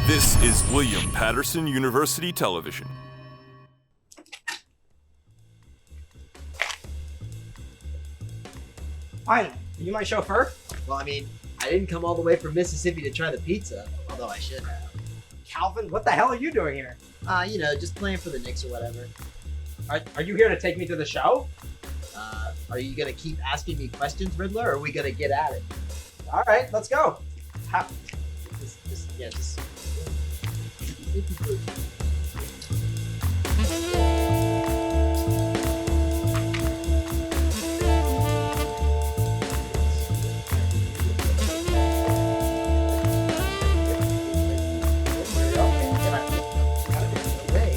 This is William Paterson University Television. Fine. Are you my chauffeur? Well, I mean, I didn't come all the way from Mississippi to try the pizza, although I should have. Calvin, what the hell are you doing here? Just playing for the Knicks or whatever. Are you here to take me to the show? Are you gonna keep asking me questions, Riddler, or are we gonna get at it? All right, let's go. Just.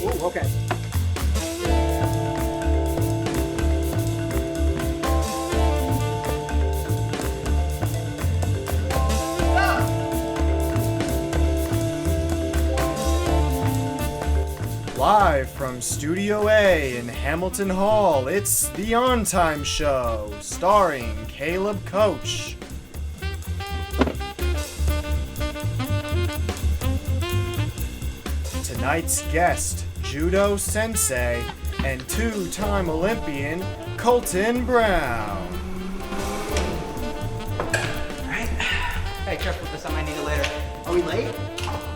Ooh, okay. Live from Studio A in Hamilton Hall, it's The On Time Show, starring Caleb Koch. Tonight's guest, Judo Sensei, and two-time Olympian, Colton Brown. Alright. Hey, careful with this, I might need it later. Are we late?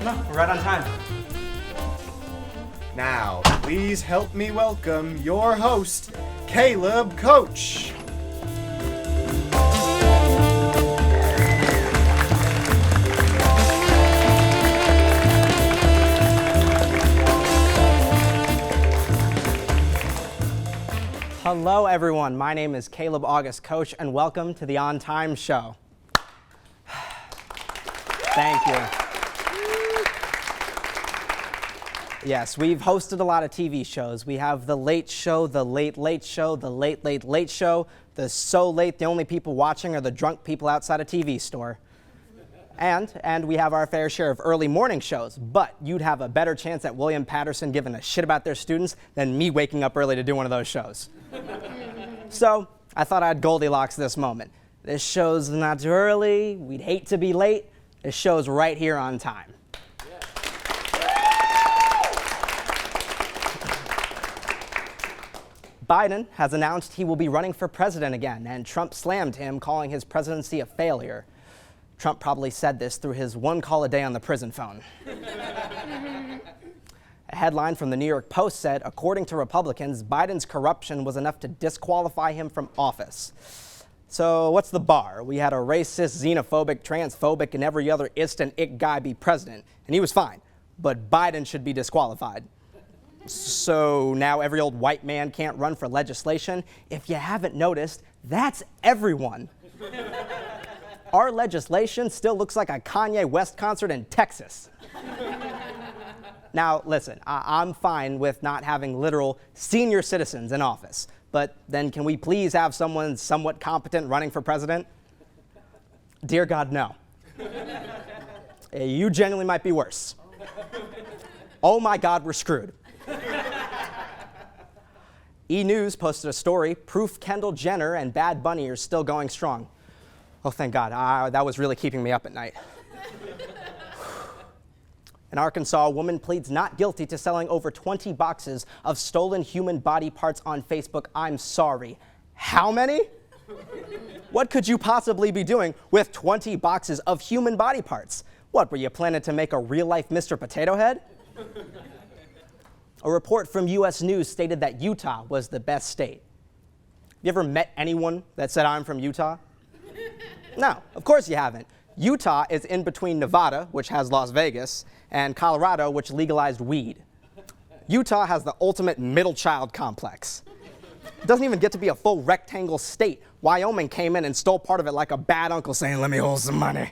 No, we're right on time. Now, please help me welcome your host, Caleb Koch. Hello, everyone. My name is Caleb August Koch, and welcome to the On Time Show. Thank you. Yes, we've hosted a lot of TV shows. We have The Late Show, The Late Late Show, The Late Late Late Show, the So Late the only people watching are the drunk people outside a TV store. And we have our fair share of early morning shows, but you'd have a better chance at William Paterson giving a shit about their students than me waking up early to do one of those shows. So I thought I'd Goldilocks this moment. This show's not too early, we'd hate to be late, this show's right here on time. Biden has announced he will be running for president again, and Trump slammed him, calling his presidency a failure. Trump probably said this through his one call a day on the prison phone. A headline from the New York Post said, according to Republicans, Biden's corruption was enough to disqualify him from office. So what's the bar? We had a racist, xenophobic, transphobic, and every other ist and ick guy be president, and he was fine, but Biden should be disqualified. So now every old white man can't run for legislation? If you haven't noticed, that's everyone. Our legislation still looks like a Kanye West concert in Texas. Now, listen, I'm fine with not having literal senior citizens in office, but then can we please have someone somewhat competent running for president? Dear God, no. You genuinely might be worse. Oh my God, we're screwed. E! News posted a story, proof Kendall Jenner and Bad Bunny are still going strong. Oh, thank God, that was really keeping me up at night. In Arkansas, a woman pleads not guilty to selling over 20 boxes of stolen human body parts on Facebook. I'm sorry. How many? What could you possibly be doing with 20 boxes of human body parts? What, were you planning to make a real-life Mr. Potato Head? A report from U.S. News stated that Utah was the best state. You ever met anyone that said, I'm from Utah? No, of course you haven't. Utah is in between Nevada, which has Las Vegas, and Colorado, which legalized weed. Utah has the ultimate middle child complex. It doesn't even get to be a full rectangle state. Wyoming came in and stole part of it like a bad uncle saying, let me hold some money.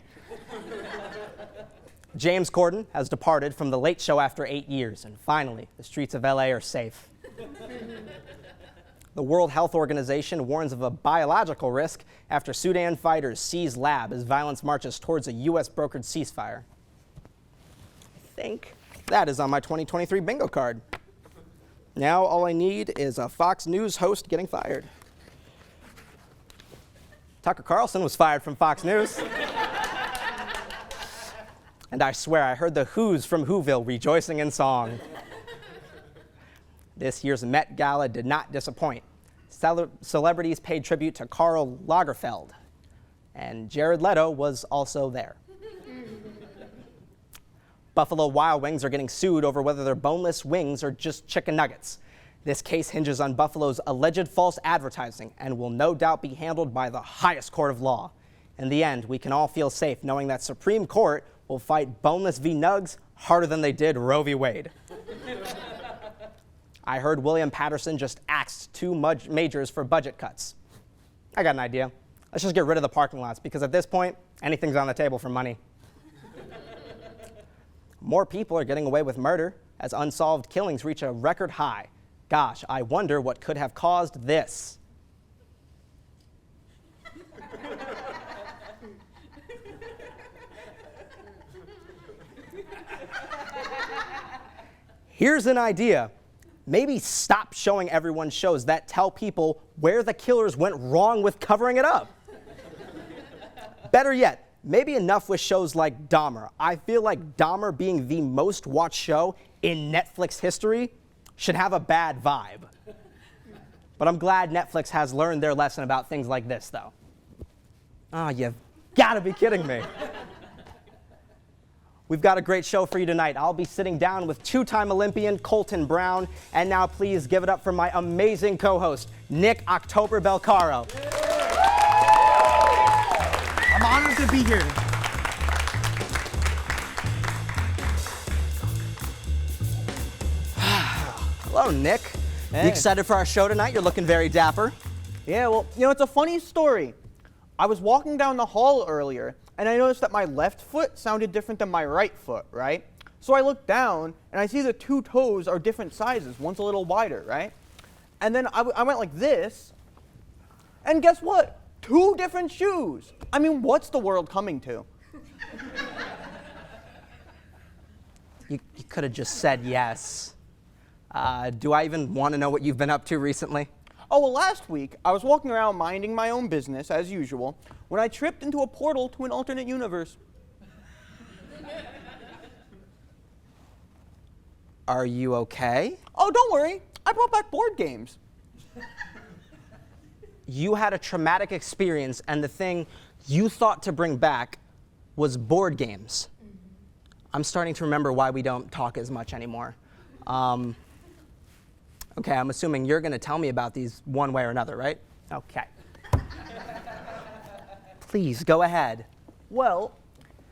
James Corden has departed from The Late Show after 8 years, and finally, the streets of LA are safe. The World Health Organization warns of a biological risk after Sudan fighters seize lab as violence marches towards a U.S.-brokered ceasefire. I think that is on my 2023 bingo card. Now all I need is a Fox News host getting fired. Tucker Carlson was fired from Fox News. And I swear I heard the Who's from Whoville rejoicing in song. This year's Met Gala did not disappoint. Celebrities paid tribute to Karl Lagerfeld, and Jared Leto was also there. Buffalo Wild Wings are getting sued over whether their boneless wings are just chicken nuggets. This case hinges on Buffalo's alleged false advertising and will no doubt be handled by the highest court of law. In the end, we can all feel safe knowing that Supreme Court will fight boneless v. nugs harder than they did Roe v. Wade. I heard William Paterson just axed 2 majors for budget cuts. I got an idea. Let's just get rid of the parking lots because at this point, anything's on the table for money. More people are getting away with murder as unsolved killings reach a record high. Gosh, I wonder what could have caused this. Here's an idea. Maybe stop showing everyone shows that tell people where the killers went wrong with covering it up. Better yet, maybe enough with shows like Dahmer. I feel like Dahmer being the most watched show in Netflix history should have a bad vibe. But I'm glad Netflix has learned their lesson about things like this, though. Oh, you've got to be kidding me. We've got a great show for you tonight. I'll be sitting down with 2-time Olympian Colton Brown. And now please give it up for my amazing co-host, Nick October Belcaro. I'm honored to be here. Hello, Nick. Hey. You excited for our show tonight? You're looking very dapper. Yeah, well, it's a funny story. I was walking down the hall earlier, and I noticed that my left foot sounded different than my right foot, right? So I looked down, and I see the 2 toes are different sizes. One's a little wider, right? And then I went like this, and guess what? 2 different shoes. I mean, what's the world coming to? You could have just said yes. Do I even want to know what you've been up to recently? Oh, well, last week, I was walking around minding my own business, as usual, when I tripped into a portal to an alternate universe. Are you okay? Oh, don't worry. I brought back board games. You had a traumatic experience, and the thing you thought to bring back was board games. I'm starting to remember why we don't talk as much anymore. Okay, I'm assuming you're going to tell me about these one way or another, right? Okay. Please, go ahead. Well,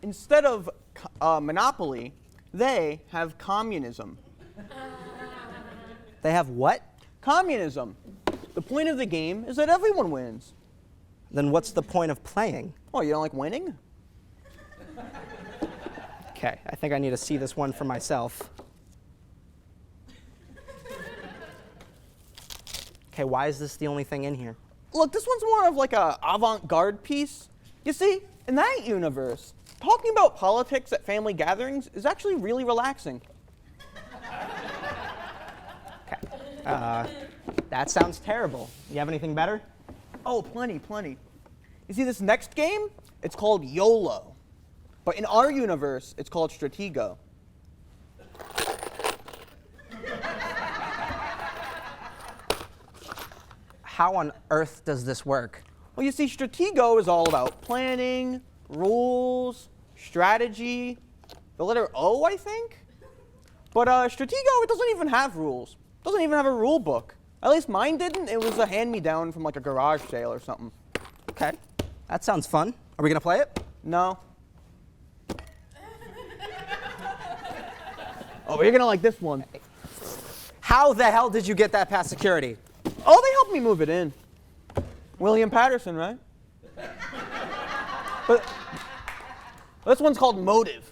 instead of Monopoly, they have communism. They have what? Communism. The point of the game is that everyone wins. Then what's the point of playing? Oh, you don't like winning? Okay, I think I need to see this one for myself. Okay, why is this the only thing in here? Look, this one's more of like a avant-garde piece. You see, in that universe, talking about politics at family gatherings is actually really relaxing. Okay. That sounds terrible. You have anything better? Oh, plenty. You see, this next game, it's called YOLO. But in our universe, it's called Stratego. How on earth does this work? Well, you see, Stratego is all about planning, rules, strategy, the letter O, I think? But Stratego, it doesn't even have rules. It doesn't even have a rule book. At least mine didn't. It was a hand-me-down from like a garage sale or something. Okay, that sounds fun. Are we gonna play it? No. Oh, but you're gonna like this one. How the hell did you get that past security? Oh, they helped me move it in. William Paterson, right? But this one's called Motive.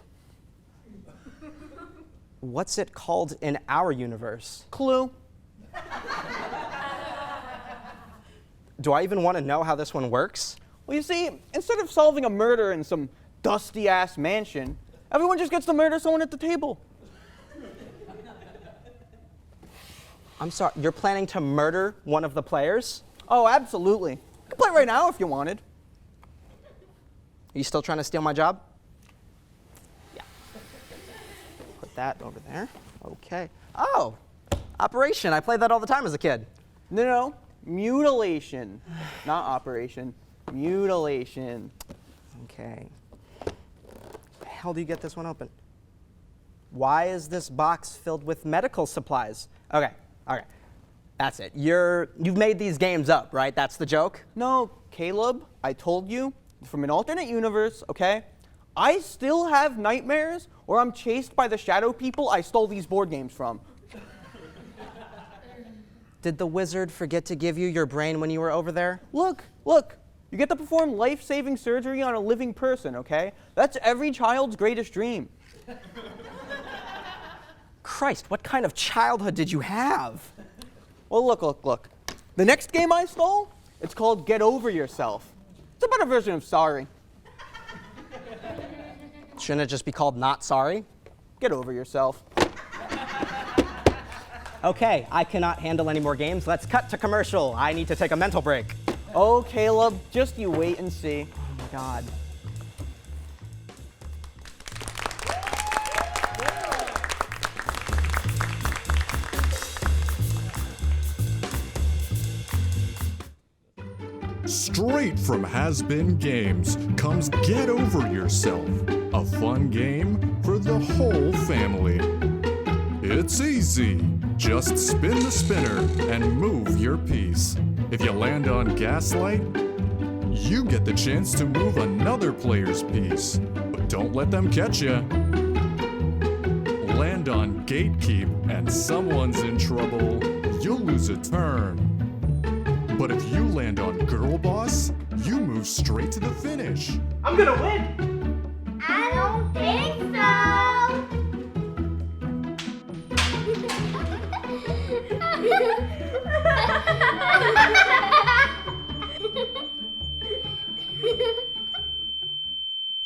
What's it called in our universe? Clue. Do I even want to know how this one works? Well, you see, instead of solving a murder in some dusty-ass mansion, everyone just gets to murder someone at the table. I'm sorry, you're planning to murder one of the players? Oh, absolutely. You can play right now if you wanted. Are you still trying to steal my job? Yeah. that over there. Okay. Oh, Operation. I played that all the time as a kid. No, mutilation. Not operation. Mutilation. Okay. How the hell do you get this one open? Why is this box filled with medical supplies? Okay. That's it. You've made these games up, right? That's the joke? No, Caleb, I told you, from an alternate universe, okay? I still have nightmares, or I'm chased by the shadow people I stole these board games from. Did the wizard forget to give you your brain when you were over there? Look. You get to perform life-saving surgery on a living person, okay? That's every child's greatest dream. Christ, what kind of childhood did you have? Well, look. The next game I stole, it's called Get Over Yourself. It's a better version of Sorry. Shouldn't it just be called Not Sorry? Get over yourself. Okay, I cannot handle any more games. Let's cut to commercial. I need to take a mental break. Oh, Caleb, just you wait and see. Oh my God. Straight from Has Been Games comes Get Over Yourself, a fun game for the whole family. It's easy. Just spin the spinner and move your piece. If you land on Gaslight, you get the chance to move another player's piece. But don't let them catch you. Land on Gatekeep and someone's in trouble. You'll lose a turn. But if you land on Girl Boss, you move straight to the finish. I'm gonna win! I don't think so!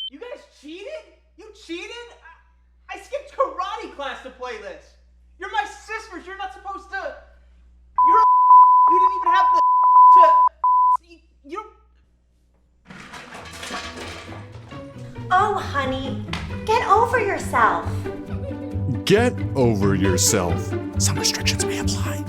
You guys cheated? You cheated? I skipped karate class to play this. You're my sisters. You're not supposed to. You didn't even have the you. Oh, honey, get over yourself. Get over yourself. Some restrictions may apply.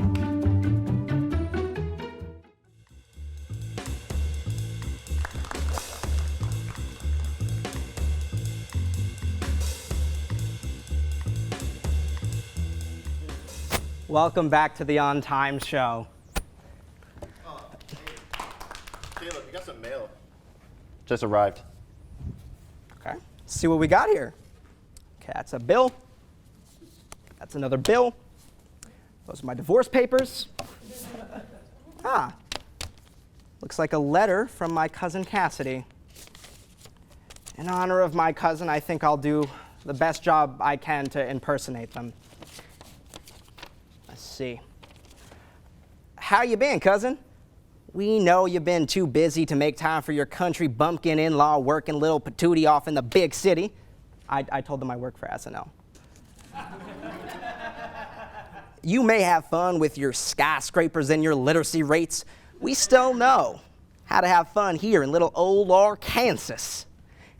Welcome back to the On Time Show. Caleb, you got some mail. Just arrived. Okay, let's see what we got here. Okay, that's a bill. That's another bill. Those are my divorce papers. Looks like a letter from my cousin Cassidy. In honor of my cousin, I think I'll do the best job I can to impersonate them. Let's see. How you been, cousin? We know you've been too busy to make time for your country bumpkin in-law working little patootie off in the big city. I told them I work for SNL. You may have fun with your skyscrapers and your literacy rates. We still know how to have fun here in little old Arkansas.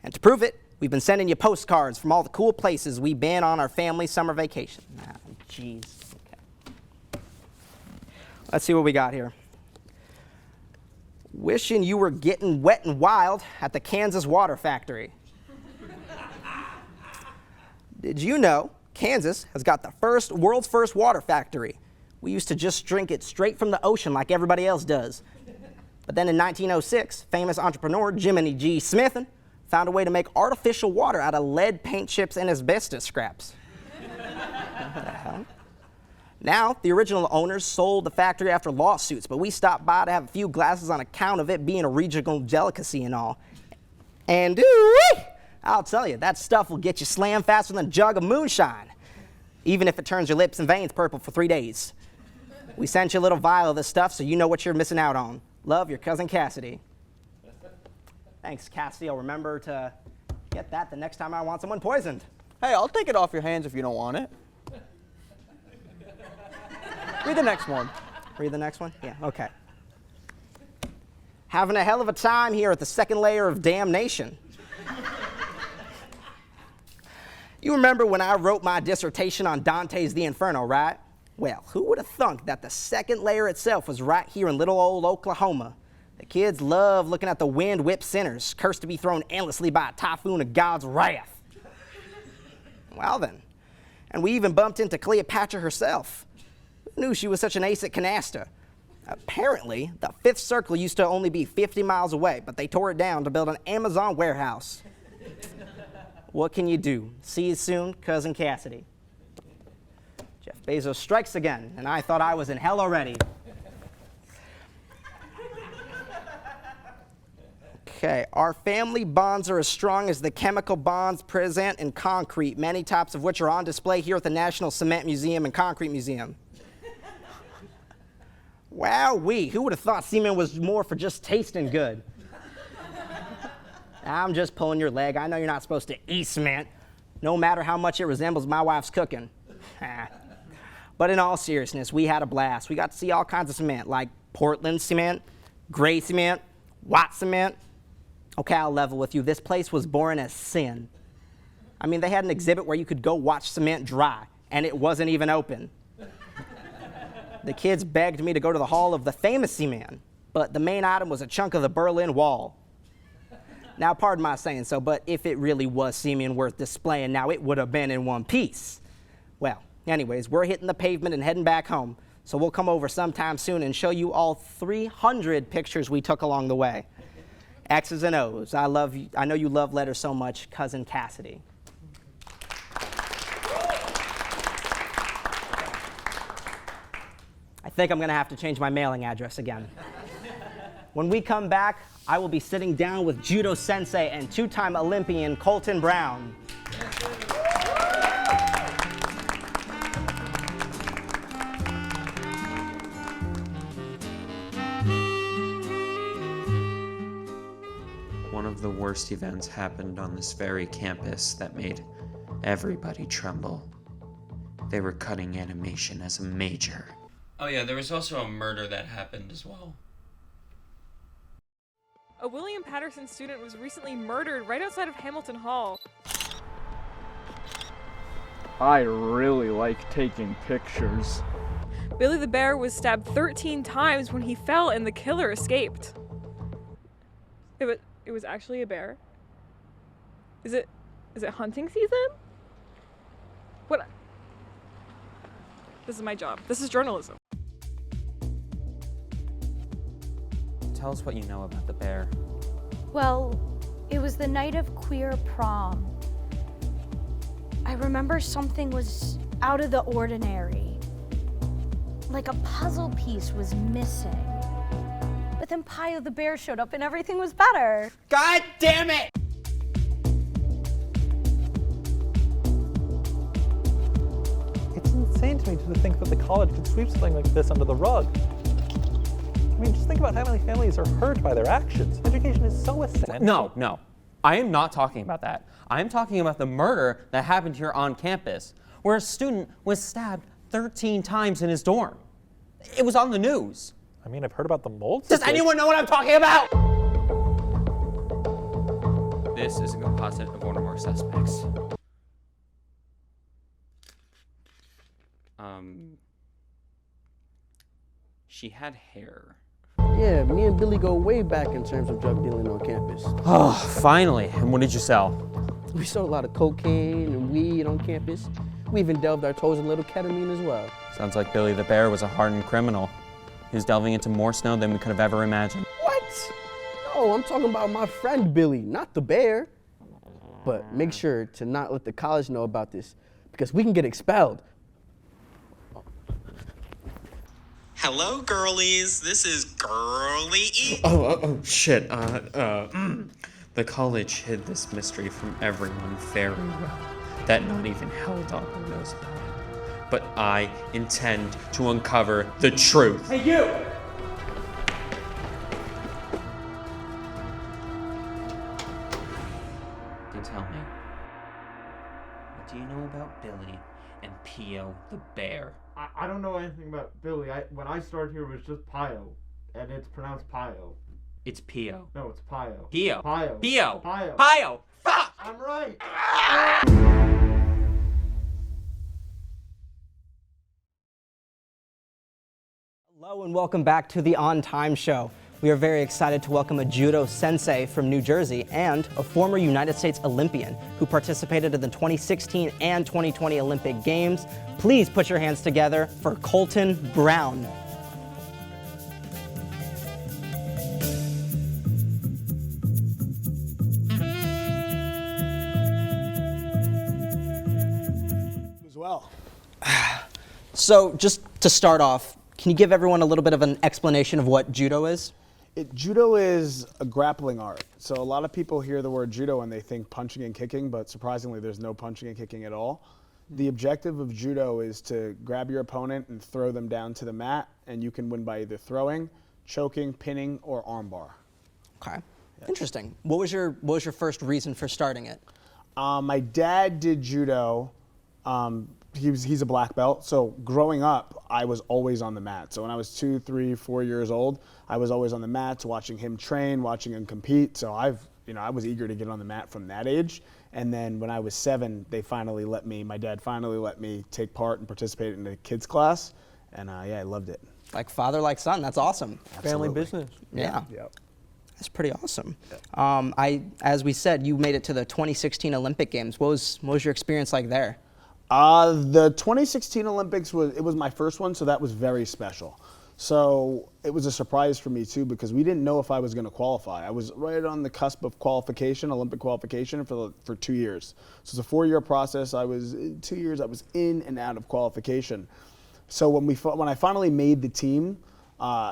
And to prove it, we've been sending you postcards from all the cool places we've been on our family summer vacation. Jeez. Okay. Let's see what we got here. Wishing you were getting wet and wild at the Kansas water factory. Did you know Kansas has got the world's first water factory? We used to just drink it straight from the ocean like everybody else does. But then in 1906, famous entrepreneur Jiminy G. Smithin found a way to make artificial water out of lead paint chips and asbestos scraps. What the hell? Now, the original owners sold the factory after lawsuits, but we stopped by to have a few glasses on account of it being a regional delicacy and all. And I'll tell you, that stuff will get you slammed faster than a jug of moonshine, even if it turns your lips and veins purple for 3 days. We sent you a little vial of this stuff so you know what you're missing out on. Love, your cousin Cassidy. Thanks, Cassidy. I'll remember to get that the next time I want someone poisoned. Hey, I'll take it off your hands if you don't want it. Read the next one. Read the next one? Yeah, okay. Having a hell of a time here at the second layer of damnation. You remember when I wrote my dissertation on Dante's The Inferno, right? Well, who would have thunk that the second layer itself was right here in little old Oklahoma? The kids love looking at the wind-whipped sinners, cursed to be thrown endlessly by a typhoon of God's wrath. Well then, and we even bumped into Cleopatra herself. Who knew she was such an ace at canasta? Apparently, the fifth circle used to only be 50 miles away, but they tore it down to build an Amazon warehouse. What can you do? See you soon, Cousin Cassidy. Jeff Bezos strikes again, and I thought I was in hell already. Okay, our family bonds are as strong as the chemical bonds present in concrete, many types of which are on display here at the National Cement Museum and Concrete Museum. Wowee, who would have thought semen was more for just tasting good? I'm just pulling your leg. I know you're not supposed to eat cement, no matter how much it resembles my wife's cooking. But in all seriousness, we had a blast. We got to see all kinds of cement, like Portland cement, gray cement, white cement. Okay, I'll level with you. This place was born as sin. I mean, they had an exhibit where you could go watch cement dry, and it wasn't even open. The kids begged me to go to the Hall of the Famous Seaman, but the main item was a chunk of the Berlin Wall. Now, pardon my saying so, but if it really was semen worth displaying, now it would have been in one piece. Well, anyways, we're hitting the pavement and heading back home, so we'll come over sometime soon and show you all 300 pictures we took along the way. X's and O's. I know you love letters so much, Cousin Cassidy. I think I'm going to have to change my mailing address again. When we come back, I will be sitting down with judo sensei and two-time Olympian Colton Brown. One of the worst events happened on this very campus that made everybody tremble. They were cutting animation as a major. Oh yeah, there was also a murder that happened as well. A William Paterson student was recently murdered right outside of Hamilton Hall. I really like taking pictures. Billy the Bear was stabbed 13 times when he fell and the killer escaped. It was actually a bear? Is it hunting season? What? This is my job. This is journalism. Tell us what you know about the bear. Well, it was the night of queer prom. I remember something was out of the ordinary. Like a puzzle piece was missing. But then Pio the bear showed up and everything was better. God damn it! It's insane to me to think that the college could sweep something like this under the rug. I mean, just think about how many families are hurt by their actions. Education is so essential. No. I am not talking about that. I am talking about the murder that happened here on campus, where a student was stabbed 13 times in his dorm. It was on the news. I mean, I've heard about the mold. Does anyone know what I'm talking about? This is a composite of one or more suspects. She had hair. Yeah, me and Billy go way back in terms of drug dealing on campus. Oh, finally. And what did you sell? We sold a lot of cocaine and weed on campus. We even delved our toes in little ketamine as well. Sounds like Billy the Bear was a hardened criminal. He was delving into more snow than we could have ever imagined. What? No, I'm talking about my friend Billy, not the bear. But make sure to not let the college know about this, because we can get expelled. Hello, girlies. This is Girly E. Oh, shit. The college hid this mystery from everyone very well, that not even Helldogger knows about it. But I intend to uncover the truth. Hey, you! Then tell me, what do you know about Billy and Pio the Bear? I don't know anything about Billy. When I started here, it was just Pio, and it's pronounced Pio. It's Pio. No, it's Pio. Pio. Pio. Pio. Pio. Pio. Fuck! I'm right. Hello and welcome back to the On Time Show. We are very excited to welcome a judo sensei from New Jersey and a former United States Olympian who participated in the 2016 and 2020 Olympic Games. Please put your hands together for Colton Brown. As well. So just to start off, can you give everyone a little bit of an explanation of what judo is? Judo is a grappling art. So a lot of people hear the word judo and they think punching and kicking, but surprisingly there's no punching and kicking at all. The objective of judo is to grab your opponent and throw them down to the mat, and you can win by either throwing, choking, pinning, or armbar. Okay, interesting. What was your first reason for starting it? My dad did judo. He's a black belt, so growing up, I was always on the mat. So when I was 2, 3, 4 years old, I was always on the mats, watching him train, watching him compete. So I was eager to get on the mat from that age. And then when I was 7, my dad finally let me take part and participate in the kids class. And I loved it. Like father, like son, that's awesome. Family business. Yeah. Yep. That's pretty awesome. As we said, you made it to the 2016 Olympic Games. What was your experience like there? The 2016 Olympics was my first one, so that was very special. So it was a surprise for me too, because we didn't know if I was going to qualify. I was right on the cusp of qualification, Olympic qualification for 2 years. So it's a 4-year process. 2 years I was in and out of qualification. So when I finally made the team,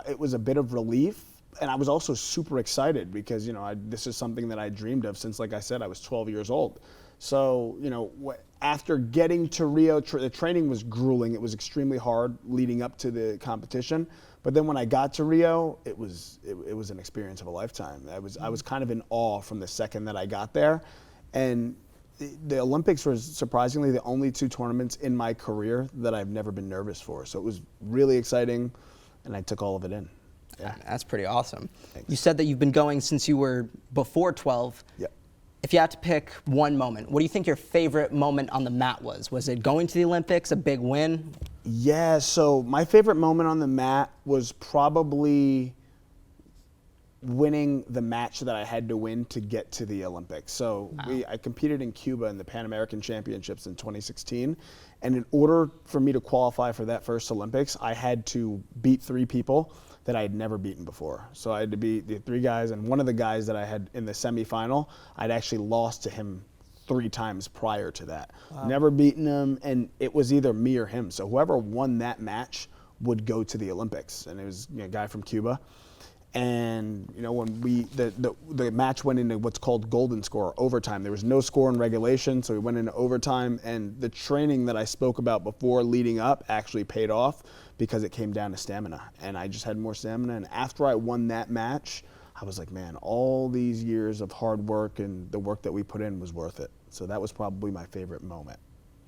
it was a bit of relief. And I was also super excited because, this is something that I dreamed of since, like I said, I was 12 years old. So, after getting to Rio, the training was grueling. It was extremely hard leading up to the competition. But then when I got to Rio, it was an experience of a lifetime. I was kind of in awe from the second that I got there. And the Olympics was surprisingly the only 2 tournaments in my career that I've never been nervous for. So it was really exciting, and I took all of it in. Yeah. That's pretty awesome. Thanks. You said that you've been going since you were before 12. Yep. If you had to pick one moment, what do you think your favorite moment on the mat was? Was it going to the Olympics, a big win? Yeah, so my favorite moment on the mat was probably winning the match that I had to win to get to the Olympics. So wow. I competed in Cuba in the Pan American Championships in 2016. And in order for me to qualify for that first Olympics, I had to beat 3 people that I had never beaten before. So I had to beat the 3 guys, and one of the guys that I had in the semifinal, I'd actually lost to him 3 times prior to that. Wow. Never beaten him, and it was either me or him. So whoever won that match would go to the Olympics, and it was a guy from Cuba. And when the match went into what's called golden score, overtime. There was no score in regulation, so we went into overtime, and the training that I spoke about before leading up actually paid off because it came down to stamina, and I just had more stamina. And after I won that match, I was like, man, all these years of hard work and the work that we put in was worth it. So that was probably my favorite moment.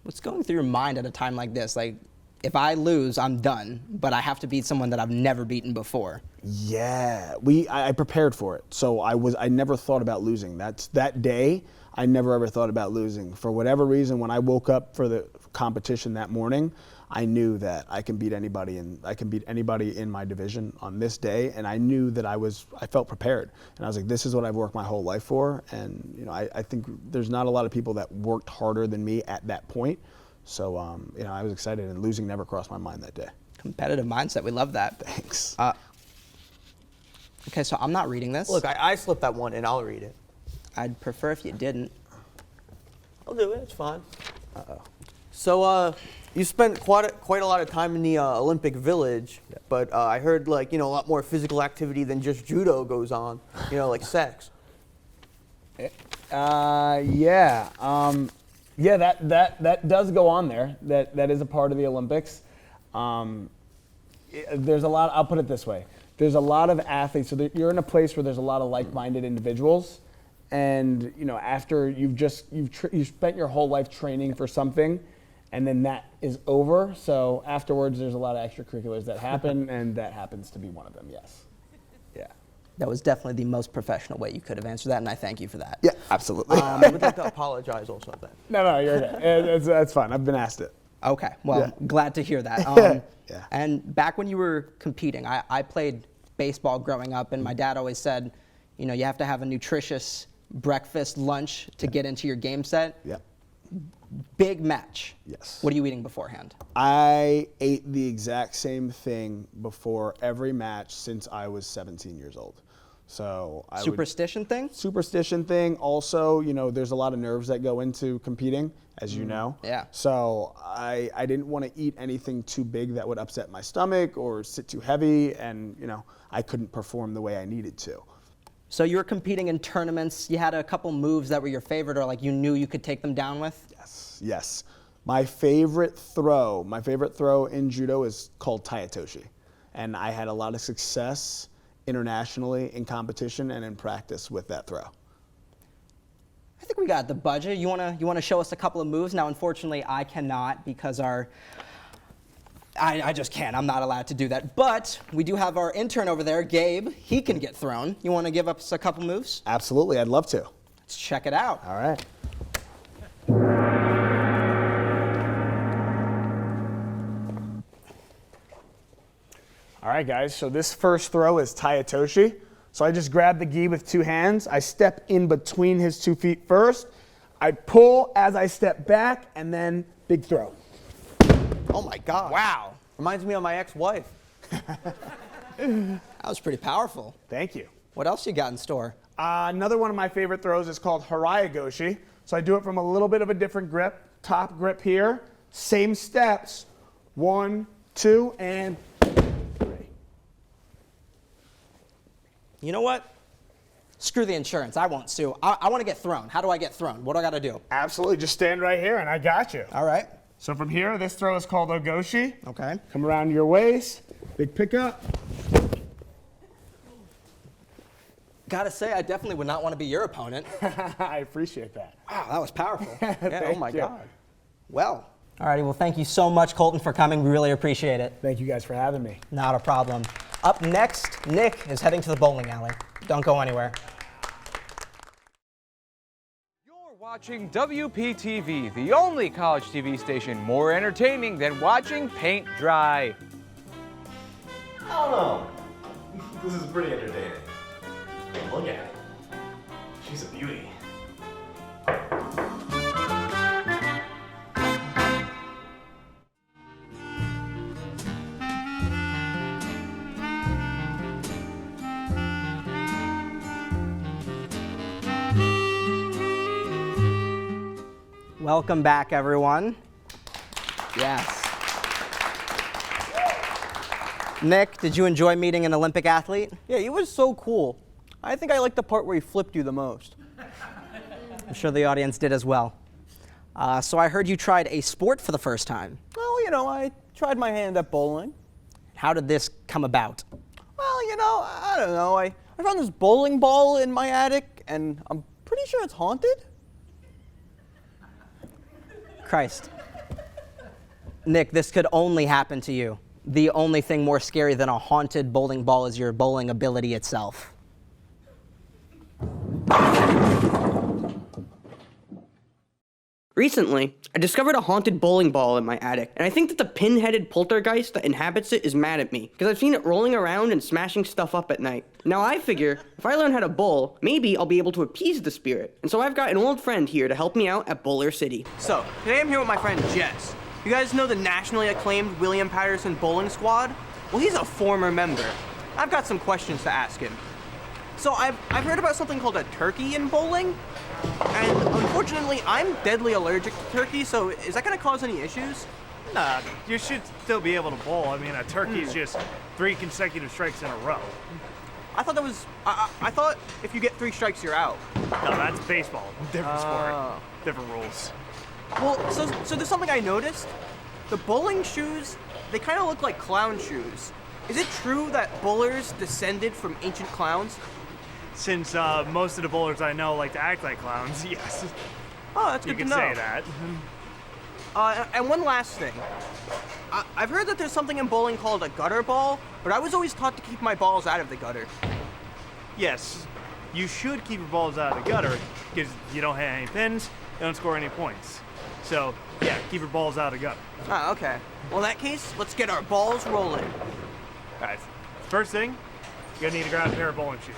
What's going through your mind at a time like this? Like, if I lose, I'm done, but I have to beat someone that I've never beaten before. Yeah, I prepared for it. So I never thought about losing. That day, I never ever thought about losing. For whatever reason, when I woke up for the competition that morning, I knew that I can beat anybody in my division on this day, and I knew that I felt prepared. And I was like, this is what I've worked my whole life for. And I think there's not a lot of people that worked harder than me at that point. So, I was excited, and losing never crossed my mind that day. Competitive mindset, we love that. Thanks. Okay, so I'm not reading this. Look, I slipped that one in. I'll read it. I'd prefer if you didn't. I'll do it. It's fine. Uh-oh. So, you spent quite a lot of time in the Olympic Village, but I heard a lot more physical activity than just judo goes on. Like sex. Yeah. Yeah, that does go on there. That is a part of the Olympics. There's a lot. I'll put it this way: there's a lot of athletes. So you're in a place where there's a lot of like-minded individuals, and after you've spent your whole life training for something, and then that is over. So afterwards, there's a lot of extracurriculars that happen, and that happens to be one of them. Yes. Yeah. That was definitely the most professional way you could have answered that, and I thank you for that. Yeah, absolutely. I would like to apologize also. No, you're okay. That's fine. I've been asked it. Okay, well, Yeah. glad to hear that. Yeah. And back when you were competing, I played baseball growing up, and my dad always said, you know, you have to have a nutritious breakfast, lunch to get into your game set. Yeah. Big match. Yes. What are you eating beforehand? I ate the exact same thing before every match since I was 17 years old. So Superstition thing? Superstition thing. Also, you know, there's a lot of nerves that go into competing, as you know. Yeah. So I didn't want to eat anything too big that would upset my stomach or sit too heavy, and, you know, I couldn't perform the way I needed to. So you were competing in tournaments. You had a couple moves that were your favorite, or like you knew you could take them down with? Yes. My favorite throw in judo is called Tayatoshi. And I had a lot of success internationally in competition and in practice with that throw. I think we got the budget. You wanna show us a couple of moves? Now, unfortunately, I cannot because I just can't. I'm not allowed to do that. But we do have our intern over there, Gabe. He can get thrown. You want to give us a couple moves? Absolutely, I'd love to. Let's check it out. All right. All right, guys, so this first throw is Tayatoshi. So I just grab the gi with two hands. I step in between his 2 feet first. I pull as I step back, and then big throw. Oh my God. Wow. Reminds me of my ex-wife. That was pretty powerful. Thank you. What else you got in store? Another one of my favorite throws is called Haraya-goshi. So I do it from a little bit of a different grip. Top grip here, same steps. 1, 2, and 3. You know what? Screw the insurance. I won't sue. I want to get thrown. How do I get thrown? What do I got to do? Absolutely. Just stand right here, and I got you. All right. So from here, this throw is called Ogoshi. Okay. Come around your waist, big pickup. Gotta say, I definitely would not want to be your opponent. I appreciate that. Wow, that was powerful. Yeah, oh my God. Well. Alrighty, well, thank you so much, Colton, for coming. We really appreciate it. Thank you guys for having me. Not a problem. Up next, Nick is heading to the bowling alley. Don't go anywhere. Watching WPTV, the only college TV station more entertaining than watching paint dry. I don't know. This is pretty entertaining. I mean, look at it. She's a beauty. Welcome back, everyone. Yes. Nick, did you enjoy meeting an Olympic athlete? Yeah, he was so cool. I think I liked the part where he flipped you the most. I'm sure the audience did as well. So I heard you tried a sport for the first time. Well, you know, I tried my hand at bowling. How did this come about? Well, you know, I don't know. I found this bowling ball in my attic, and I'm pretty sure it's haunted. Christ. Nick, this could only happen to you. The only thing more scary than a haunted bowling ball is your bowling ability itself. Recently, I discovered a haunted bowling ball in my attic, and I think that the pin-headed poltergeist that inhabits it is mad at me, because I've seen it rolling around and smashing stuff up at night. Now I figure, if I learn how to bowl, maybe I'll be able to appease the spirit, and so I've got an old friend here to help me out at Bowler City. So, today I'm here with my friend Jess. You guys know the nationally acclaimed William Paterson bowling squad? Well, he's a former member. I've got some questions to ask him. So I've heard about something called a turkey in bowling, and unfortunately I'm deadly allergic to turkey, so is that gonna cause any issues? Nah, you should still be able to bowl. I mean, a turkey is just 3 consecutive strikes in a row. I thought that was, I thought if you get 3 strikes, you're out. No, that's baseball. Different sport. Different rules. Well, so there's something I noticed. The bowling shoes, they kind of look like clown shoes. Is it true that bowlers descended from ancient clowns? Since most of the bowlers I know like to act like clowns, yes. Oh, that's good to know. You can say that. And one last thing. I've heard that there's something in bowling called a gutter ball, but I was always taught to keep my balls out of the gutter. Yes, you should keep your balls out of the gutter because you don't hit any pins, you don't score any points. So, yeah, keep your balls out of the gutter. Ah, okay. Well, in that case, let's get our balls rolling. Guys, first thing, you're gonna need to grab a pair of bowling shoes.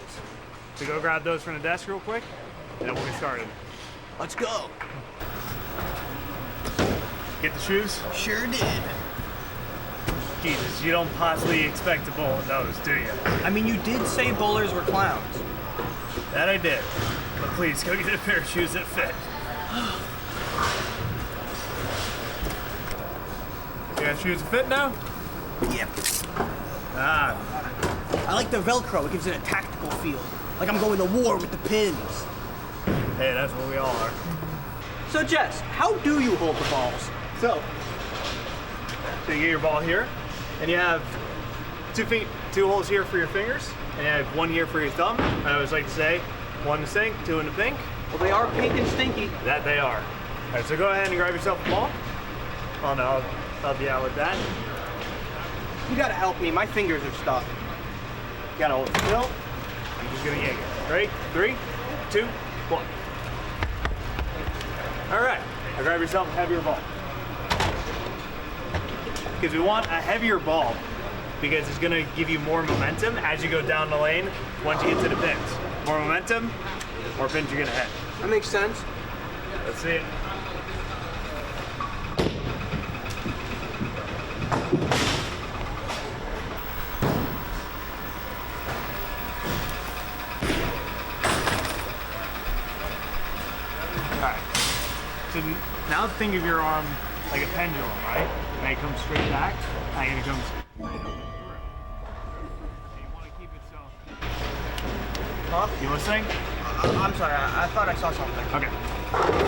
So go grab those from the desk real quick, and then we'll get started. Let's go. Get the shoes? Sure did. Jesus, you don't possibly expect to bowl in those, do you? I mean, you did say bowlers were clowns. That I did. But please, go get a pair of shoes that fit. You got shoes that fit now? Yep. Ah. I like the Velcro. It gives it a tactical feel. Like I'm going to war with the pins. Hey, that's what we all are. So, Jess, how do you hold the balls? So you get your ball here, and you have 2 feet, 2 holes here for your fingers, and you have 1 here for your thumb. I always like to say, 1 in the stink, 2 in the pink. Well, they are pink and stinky. That they are. All right, so go ahead and grab yourself a ball. Oh no, I'll help you out with that. You gotta help me. My fingers are stuck. You gotta hold it still. I'm just gonna yank it. Ready? 3, 2, 1. All right, now grab yourself a heavier ball. Because we want a heavier ball because it's gonna give you more momentum as you go down the lane once you get to the pins. More momentum, more pins you're gonna hit. That makes sense. Let's see it. Alright. So now think of your arm like a pendulum, right? And it comes straight back, and it comes. Huh? You listening? I'm sorry, I thought I saw something. Okay.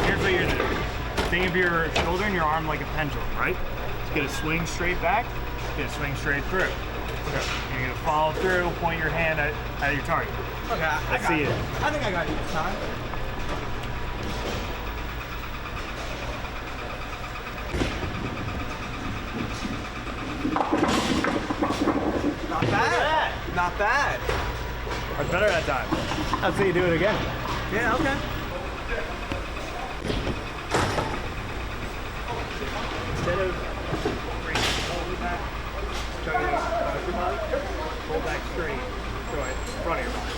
Here's what you're gonna do. Think of your shoulder and your arm like a pendulum, right? It's gonna swing straight back, it's gonna swing straight through. Okay. You're gonna follow through, point your hand at your target. Okay, I see it. I think I got it this time. Not bad. Not bad. That's better that time. I'll see you do it again. Yeah, okay. Instead of hold back, try to your body, hold back straight, so in front of your body.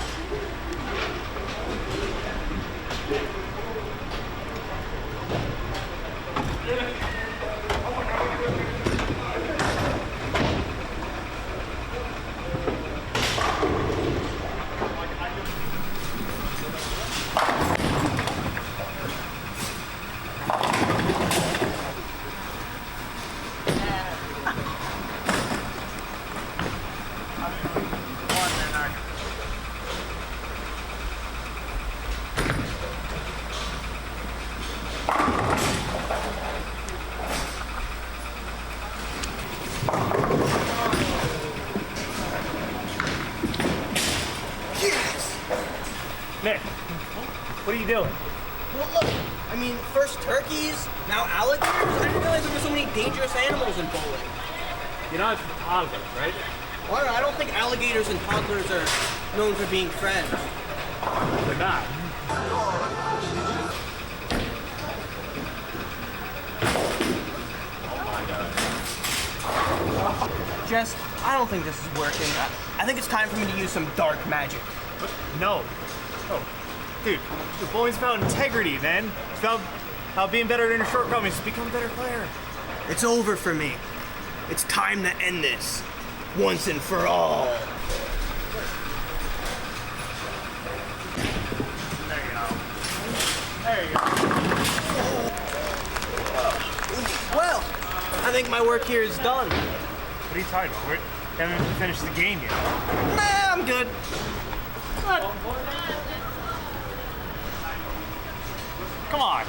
Nick, what are you doing? Well, look, I mean, first turkeys, now alligators. I didn't realize there were so many dangerous animals in bowling. You're not toddlers, right? Well, I don't think alligators and toddlers are known for being friends. They're not. Jess, I don't think this is working. I think it's time for me to use some dark magic. What? No. Oh, dude, the bowling's about integrity, man. It's about how being better than your shortcomings to become a better player. It's over for me. It's time to end this. Once and for all. There you go. There you go. Well, I think my work here is done. What are you talking about? We haven't even finished the game yet. Nah, I'm good. What? Come on.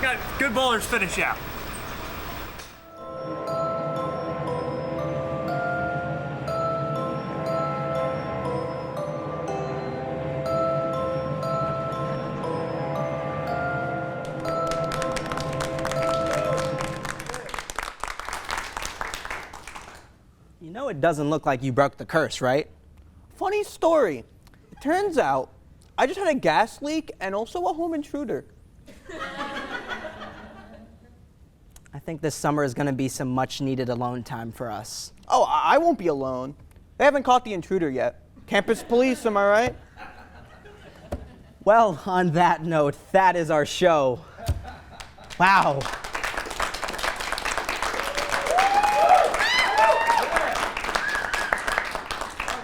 Got good bowlers finish out. You know it doesn't look like you broke the curse, right? Funny story. It turns out I just had a gas leak and also a home intruder. think this summer is going to be some much-needed alone time for us. Oh, I won't be alone. They haven't caught the intruder yet. Campus police, am I right? Well, on that note, that is our show. Wow.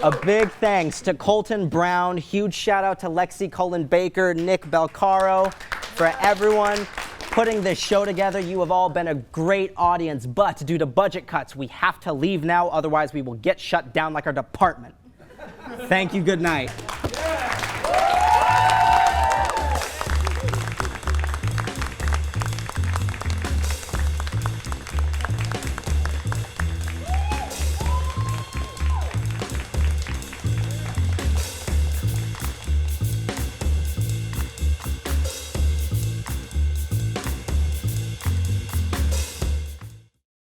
A big thanks to Colton Brown. Huge shout out to Lexi, Cullen Baker, Nick Belcaro, for everyone putting this show together. You have all been a great audience, but due to budget cuts, we have to leave now. Otherwise, we will get shut down like our department. Thank you. Good night.